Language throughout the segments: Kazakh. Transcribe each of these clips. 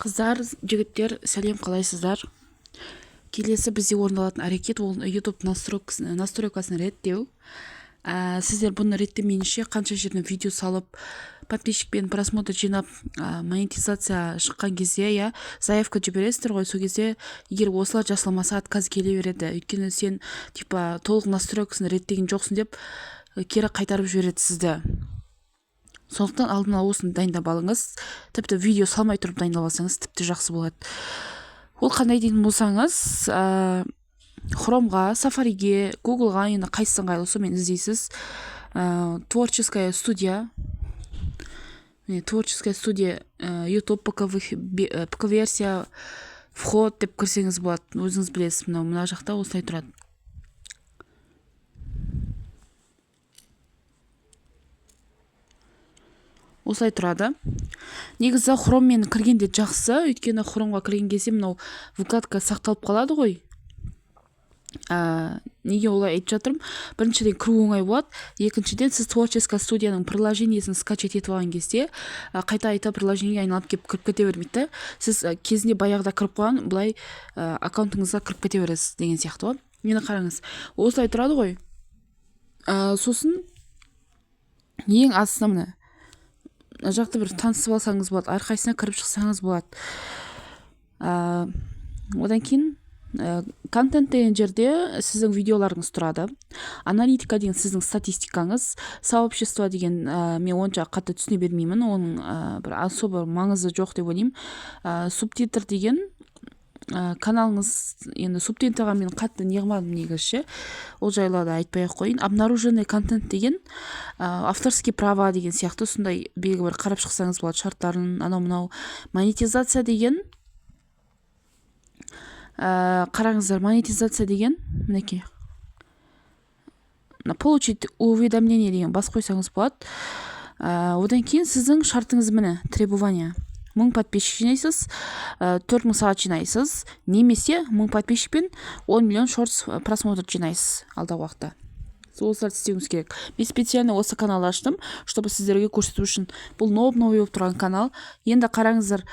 Қыздар, жігіттер, сәлем, қалайсыздар? Келесі бізде орындалатын әрекет ол YouTube настройкасын реттеу. Сіздер бұны реттемейінше қанша жерден видео салып, подписчик пен просмотр жинап, монетизация шыққан кезде, заявка жібересіздер ғой, сол кезде егер осылар жасалмаса отказ келе береді. Өйткені сен толық настройкасын реттеген жоқсың деп кері қайтарып жібереді сізді. Сондықтан алдын ала осыны дайындап алыңыз. Тіпті видео салмай тұрып дайындап алсаңыз тіпті жақсы болады. Ол қандай дейтін болсаңыз, Хромға, Сафариге, Гуглға, енді қайсысын ыңғайлы сонымен іздейсіз. Творческая студия, YouTube, ПК версия, вход деп кірсеңіз болады. Өзіңіз білесіз, мына жақта осылай тұрады. Осылай тұрады. Негізі хроммен кіргенде жақсы, өйткені хромға кірген кезде мынау вкладка сақталып қалады ғой. Неге олай айтып жатырмын? Біріншіден кіру оңай болады, екіншіден сіз творческая студияның приложениесін скачать етіп алған кезде қайта приложениеге айналып кіріп кете бермейді. Сіз кезінде баяғыда кіріп қойған, былай аккаунтыңызға кіріп кете бересіз деген сияқты ғой. Мені қараңыз, осылай тұрады ғой. Сосын ең астына жақты бір танысып алсаңыз болады, әрқайсына кіріп шықсаңыз болады. Одан кейін контент деген жерде сіздің видеоларыңыз тұрады. Аналитика деген сіздің статистикаңыз. Сообщество деген мен онша қатты түсіне бермеймін, оның бір особо маңызы жоқ деп ойлаймын. Субтитр деген каналыңыз, енді субтитрға мен қатты неғылмадым негізі, ол жайлы да айтпай-ақ қойын. Обнаруженный контент деген авторский права деген сияқты сондай белгі бір қарап шықсаңыз болады, шарттарын, анау-мынау. Монетизация деген қараңыздар, монетизация деген мінекей получить уведомление деген бас қойсаңыз болады. Одан кейін сіздің шартыңыз міне, требования. 1000 подписчик жинайсыз, 4000 сағат жинайсыз, немесе 1000 подписчикпен 10 миллион шортс просмотр жинайсыз алдағы уақытта. Осыларды істеуіңіз керек. Мен специально осы канал аштым, чтобы сіздерге көрсету үшін. Бұл новый болып тұрған канал. Енді қараңыздар,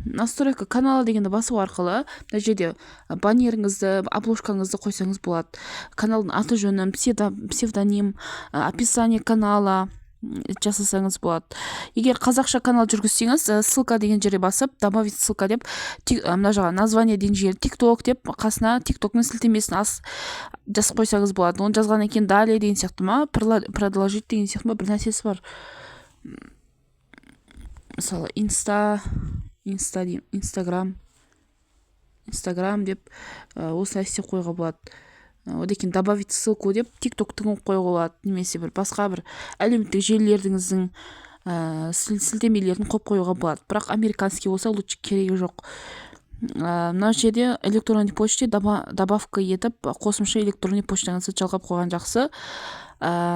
настройка каналы дегенді басу арқылы мына жерде баннеріңізді, обложкаңызды қойсаңыз болады. Каналдың аты жөнін, псевдоним, описание канала жасасаңыз болады. Егер қазақша канал жүргізсеңіз, ссылка деген жерге басып, добавить ссылка деп, мына жаққа название деген жер, TikTok деп, қасына TikTok-ның сілтемесін жазып қойсаңыз болады. Оны жазғаннан кейін далее деген сияқты ма, продолжить деген сияқты ма, бір нәрсесі бар. Мысалы, Instagram деп осы істеп қойға болады. Одан кейін добавить ссылку деп TikTok-тың қойға болады, немесе бір басқа бір әлеуметтік желілеріңіздің сілтемелерін қойып қойға болады. Бірақ американский болса лучше керегі жоқ. Мына жерде электронный почте добавка етіп, қосымша электронный почтаңызды жалғап қойған жақсы.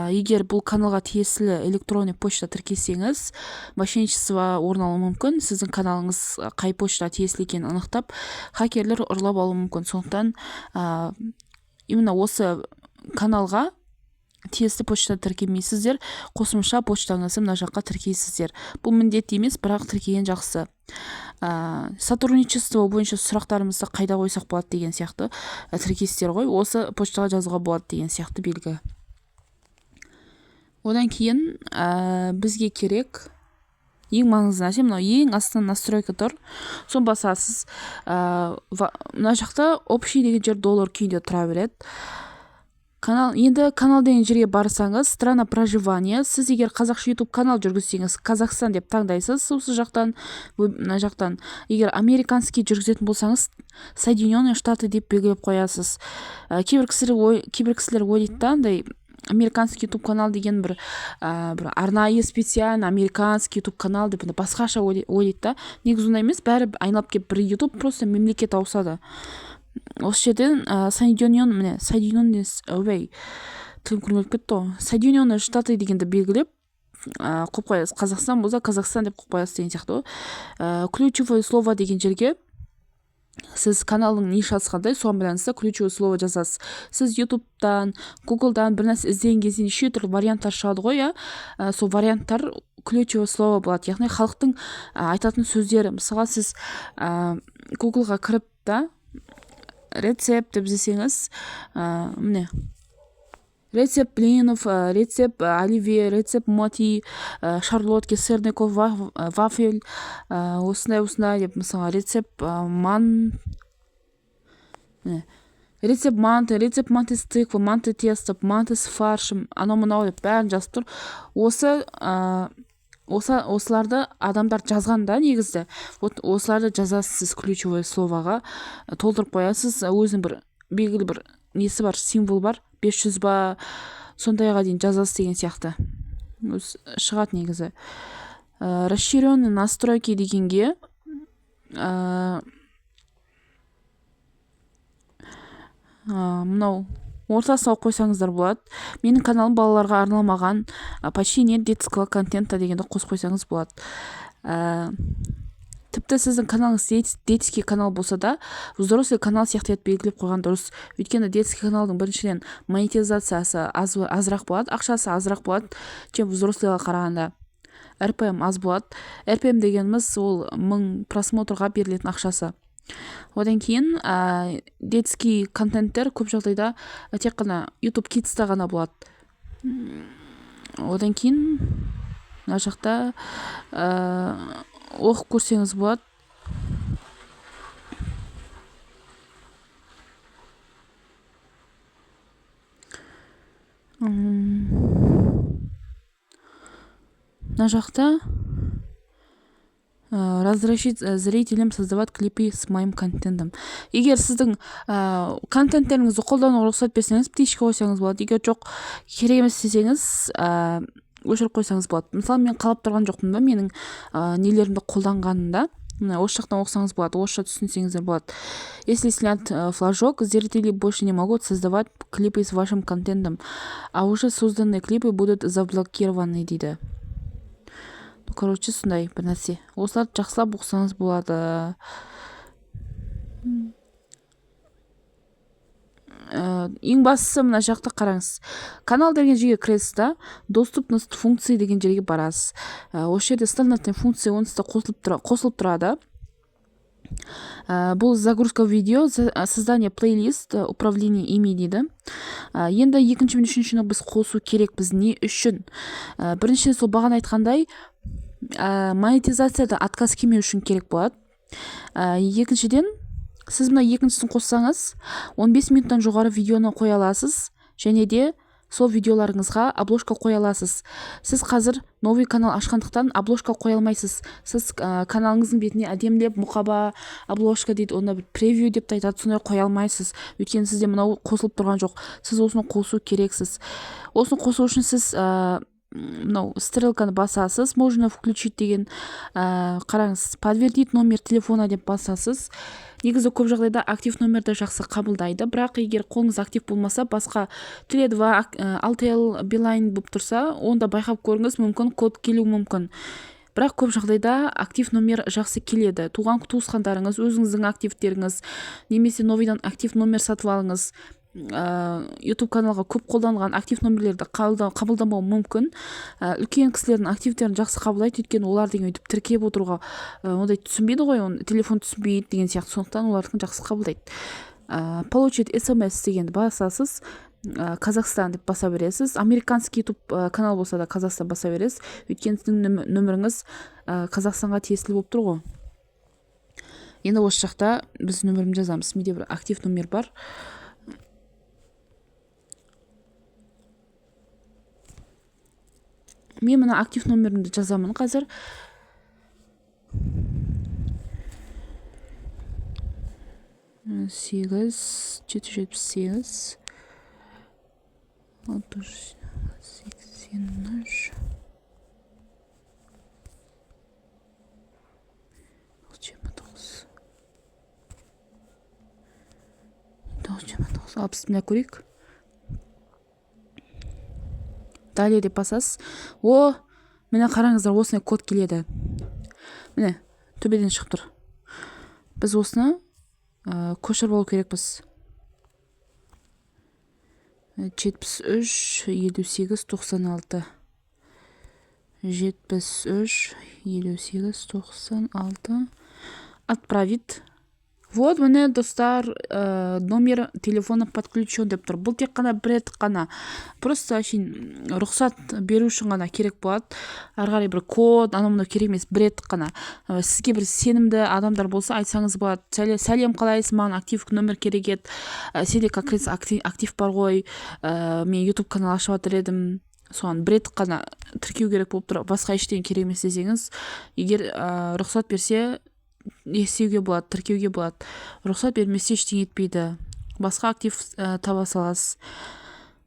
Егер бұл каналға тиесілі электронный почта тіркесеңіз, мошенничество орын алуы мүмкін. Сіздің каналыңыз қай почта тиесілі екенін анықтап, хакерлер ұрлап алуы мүмкін. Сондықтан именно осы каналға тиесілі почта тіркемейсіздер, қосымша почтаңызды мына жаққа тіркейсіздер. Бұл міндет емес, бірақ тіркеген жақсы. Сотрудничество бойынша сұрақтарымызды қайда қойсақ болады деген сияқты тіркейсіздер ғой, осы почтаға жазуға болады деген сияқты белгі. Одан кейін бізге керек ең маңызды нәрсе, мынау ең астынан настройка тұр. Сон басасыз, мына жақта общий деген жер доллар күйінде тұра береді. Енді канал деген жерге барсаңыз, страна проживания, сіз егер қазақша YouTube канал жүргізсеңіз, Қазақстан деп таңдайсыз, осы жақтан, мына жақтан. Егер американский жүргізетін болсаңыз, Соединенные Штаты деп белгілеп қоясыз. Кейбір кісілер ойлайды, андай американский YouTube канал деген бір арнайы специально американский YouTube канал деп басқаша ойлайды. Негізі ондай емес, бәрі айналып келіп бір YouTube, просто мемлекет ауысады. Осы жерден Соединенные Штаты дегенді белгілеп қойып қоясыз. Қазақстан болса Қазақстан деп қойып қоясыз деген сияқты. Ключевое слово деген жерге сіз каналдың нишасы қандай, соған байланысты ключевой слово жазасыз. Сіз ютубтан, гуглдан бір нәрсе іздеген кезде неше түрлі варианттар шығады ғой, иә. Сол варианттар ключевой слово болады, яғни халықтың айтатын сөздері. Мысалға сіз гуглға кіріп рецепт деп іздесеңіз, міне рецепт блинов, рецепт оливье, рецепт моти, шарлотки, сырный вафель, осындай деп, мысалы рецепт манты, рецепт манты с тыквы, манты тесто, манты с фаршем, анау мынау деп бәрін жазып тұр. Осыларды адамдар жазған да негізді. Вот осыларды жазасыз сіз ключевой словоға, толтырып қоясыз. Өзінің бір белгілі бір несі бар, символ бар, 500 ба сондайға дейін жазасыз деген сияқты. Шығады негізі. Расширенный настройки дегенге мынау ортасына қойсаңыздар болады. Менің каналым балаларға арналмаған, почти нет детского контента дегенді қосып қойсаңыз болады. Тіпті сіздің каналыңыз детский канал болса да, взрослый канал сияқты етіп белгілеп қойған дұрыс. Өйткені детский каналдың біріншіден монетизациясы азырақ болады, ақшасы азырақ болады, чем взрослыйға қарағанда. RPM аз болады. RPM дегеніміз ол 1000 просмотрға берілетін ақшасы. Одан кейін детский контенттер көп жағдайда тек қана YouTube Kids'та ғана болады. Одан кейін мына жақта оқып көрсеңіз болады. Мына жақта разрешить зрителям создавать клипы с моим контентом. Егер сіздің контенттеріңізді қолдануға рұқсат берсеңіз, птичка қойсаңыз болады. Егер жоқ, керек емес десеңіз, өшіріп қойсаңыз болады. Мысалы, мен қалап тұрған жоқпын ба менің нелерімді қолданғанында. Осы жақтан оқысаңыз болады, орысша түсінсеңіздер болады. Если снят флажок, зрители больше не могут создавать клипы с вашим контентом, а уже созданные клипы будут заблокированы дейді. Короче, сондай бір нәрсе. Осыларды жақсылап оқысаңыз болады. Ең бастысы мына жақта қараңыз. Канал деген жерге кіресіз да, доступность функции деген жерге барасыз. Осы жерде стандартный функция онсызда қосылып тұрады. Бұл загрузка видео, создание плейлист, управление ими дейді. Енді екінші мен үшіншіні біз қосу керек. Біз не үшін? Біріншіден сол бағана айтқандай, монетизацияда отказ келмеу үшін керек болады. Екіншіден, сіз мына екіншісін қоссаңыз, 15 минуттан жоғары видеоны қоя аласыз, және де сол видеоларыңызға обложка қоя аласыз. Сіз қазір новый канал ашқандықтан обложка қоя алмайсыз. Сіз каналыңыздың бетіне әдемілеп мұқаба обложка дейді, онда бір превью деп айтады, сондай қоя алмайсыз. Өйткені сізде мынау қосылып тұрған жоқ. Сіз осыны қосу керексіз. Осыны қосу үшін сіз мынау стрелканы басасыз, можно включить деген, қараңыз, подтвердить номер телефона деп басасыз. Негізі көп жағдайда актив номерді жақсы қабылдайды, бірақ егер қолыңыз актив болмаса, басқа Теле2, Алтел, Билайн болып тұрса, онда байқап көріңіз, мүмкін код келу мүмкін. Бірақ көп жағдайда актив номер жақсы келеді. Туысқандарыңыз, өзіңіздің активтеріңіз, немесе новыйдан актив номер сатып алыңыз. YouTube каналға көп қолданған актив номерлерді қабылдамау мүмкін. Үлкен кісілердің активтерін жақсы қабылдайды, өйткені олар деген өйтіп тіркеп отыруға ондай түсінбейді ғой, оны телефон түсінбейді деген сияқты, сондықтан олардың жақсы қабылдайды. Получить SMS дегенді басасыз, Қазақстан деп баса бересіз. Американский YouTube канал болса да Қазақстан баса бересіз, өйткені сіздің нөміріңіз Қазақстанға тиесілі болып тұр ғой. Енді осы жақта біз нөмірімді жазамыз. Менде бір актив номер бар. Мен мына актив номерімді жазамын қазір. Сегіз 778 683 60 көрейік. Далее деп басасыз. Міне қараңыздар, осындай код келеді. Міне төбеден шығып тұр. Біз осыны көшіріп алу керекпіз. 73 58 96 73 58 96 отправить. Вот міне достар, номер телефона подключен деп тұр. Бұл тек қана бір рет қана, просто рұқсат беру үшін ғана керек болады. Ары қарай бір код анау керек емес, бір рет қана. Сізге бір сенімді адамдар болса айтсаңыз болады. Сәлем, қалайсыз, маған актив номер керек еді, сенде как раз актив бар ғой, мен YouTube канал ашып жатыр едім, соған бір рет қана тіркеу керек болып тұр, басқа ештеңе керек емес десеңіз, егер рұқсат берсе естеуге болады, тіркеуге болады. Рұқсат бермесе ештеңе етпейді, басқа актив таба саласыз.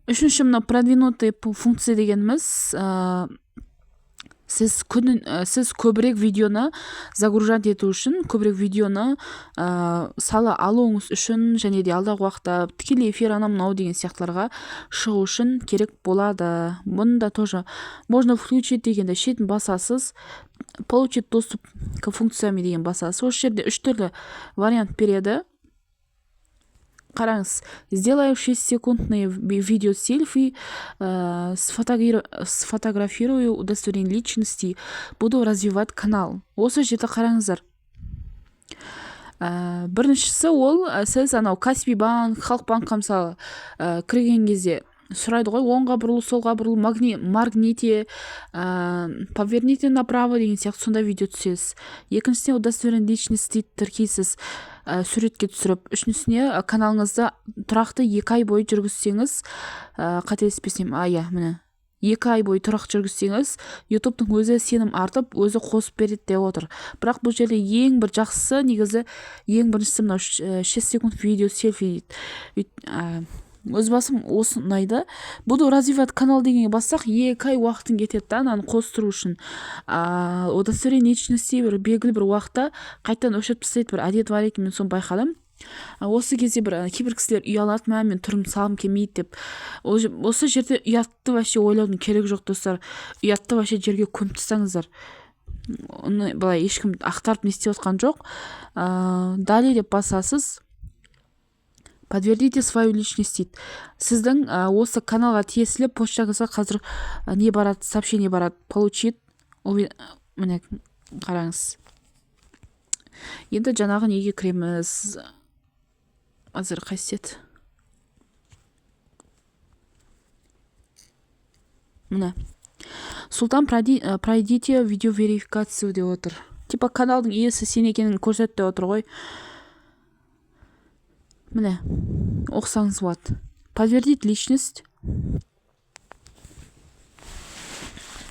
Үшінші, мына продвинутый функция дегеніміз, сіз көбірек видеоны загружать ету үшін, көбірек видеоны сала алуыңыз үшін, және де алдағы уақытта тікелей эфир анау деген сияқтыларға шығу үшін керек болады. Бұны да тоже можно включить дегенде шетін басасыз, получить доступ к функциями деген басасыз. Осы жерде 3 түрлі вариант береді. Қараңыз, сделаю 6-секундные видео селфи, сфотографирую удостоверение личности, буду развивать канал. Осы жерде қараңыздар. Біріншісі ол, сіз анау Каспи банк, Халық банкқа мысалы кірген кезде сұрайды ғой, оңға бұрыл, солға бұрыл, магните, поверните направо деген сияқты сонда видео түсесіз. Екіншісіне удостоверение личности тіркейсіз, суретке түсіріп. Үшіншісіне каналыңызды тұрақты 2 ай бойы жүргізсеңіз, қателеспесем, міне 2 ай бойы тұрақты жүргізсеңіз, YouTube'тың өзі сенім артып, өзі қосып береді деп отыр. Бірақ бұл жерде ең бір жақсысы, негізі ең біріншісі мынау 6 секунд видео селфи дейді. Өз басым осы ұнайды. Буду развивать канал дегенге бассақ 2 ай уақытын кетеді да, ананы қостыру үшін. Удостоверение личности бір белгілі бір уақытта қайтадан өшіріп тастайды, бір әдет бар екен, мен соны байқадым. Осы кезде бір кейбір кісілер ұялады, мен түрім салым келмейді деп. Осы жерде ұятты вообще ойлаудың керек жоқ достар. Ұятты вообще жерге көміп тастаңыздар. Оны былай ешкім ақтарып не істеп отқан жоқ. Далее деп басасыз. Подтвердите свою личность дейді. Сіздің осы каналға тиесілі почтаңызға қазір не барады, сообщение барады. Получит. Міне қараңыз. Енді жаңағы неге кіреміз? Азыр қайсет. Міне. Султан, пройдите видеоверификацию деп отыр. Типа каналдың иесі сен екенін көрсетті деп отыр ғой. Міне, оқысаңыз болады. Подтвердить личность.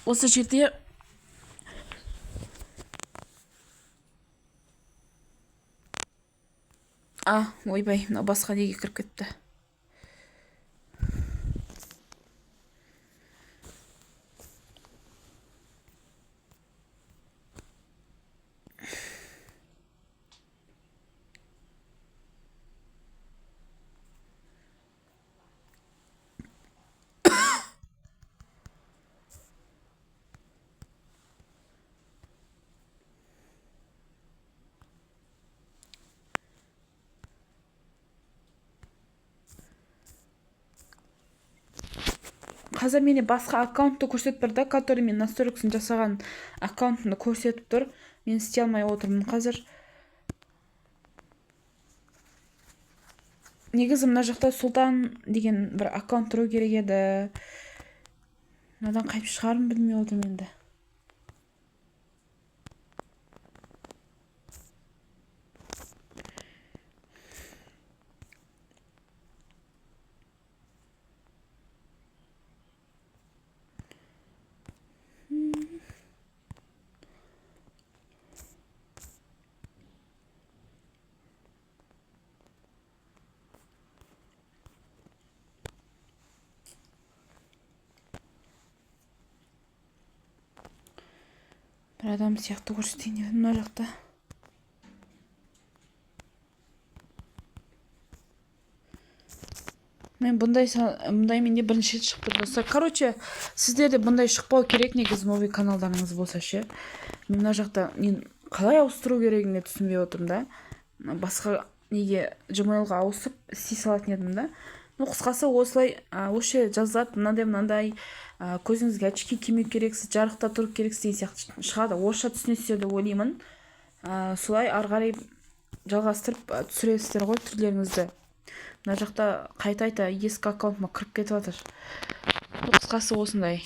Осы жерде ойбай, мына басқа неге кіріп кетті. Қазір мені басқа аккаунтты көрсетіп тұр да, который мен настройкасын жасаған аккаунтымды көрсетіп тұр. Мен істей алмай отырмын қазір. Негізі мына жақта Султан деген бір аккаунт тұру керек еді. Мынадан қайып шығарым білмей отырмын енді. Бір адам сияқты көрсетейін мына жақта. Мен бұндай менде бірінші рет шығып тұрды. Короче, сіздерде бұндай шықпау керек, негізі новый каналдарыңыз болса ше. Мен мына жақта қалай ауыстыру керегіне түсінбей отырмын да. Басқа неге Gmailға ауысып істей салатын едім да. Қысқасы осылай осы жерде жазылады мынандай көзіңізге очки кимеу керексіз, жарықта тұру керексіз деген сияқты шығады. Орысша түсінесіздер деп ойлаймын. Солай ары қарай жалғастырып түсіресіздер ғой түрлеріңізді. Мына жақта қайта ескі аккаунтыма кіріп кетіп жатыр. Қысқасы осындай.